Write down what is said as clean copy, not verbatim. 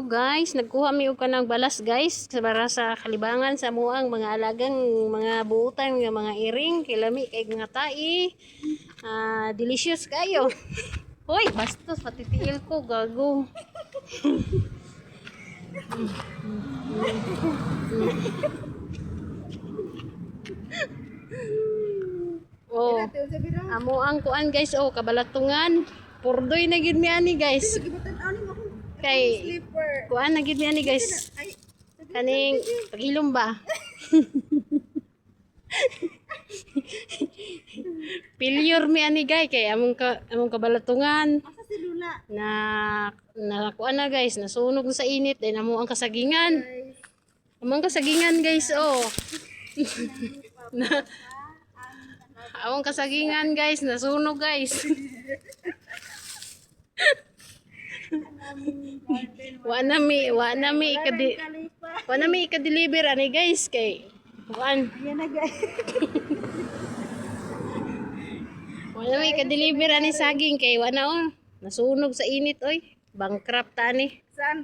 guys, nagkuha mi og kanang balas guys para sa kalibangan sa muang mga alagang mga buutan nga mga iring kilami kay nga tai. Delicious kayo. Hoy, bastos patitiil ko gago. Oh, amo ang kuan guys, oh kabalatungan. Purdoy na gid mi ani guys. Kay kuan na gid mi ani guys. Kaning pagilom ba? Pilyur mi ani guys kay among kabalatungan. Asa si Luna? Na kuan na guys, nasunog na sa init din amo ang kasagingan. Among kasagingan guys, oh. Among kasagingan guys, nasunog guys. Wa na mi ka-deliver ani guys kay kuan. Yan na guys. Wa na mi ka-deliver ani saging kay wa na oh. Nasunog sa init oy. Bankrupt ta ni. Saan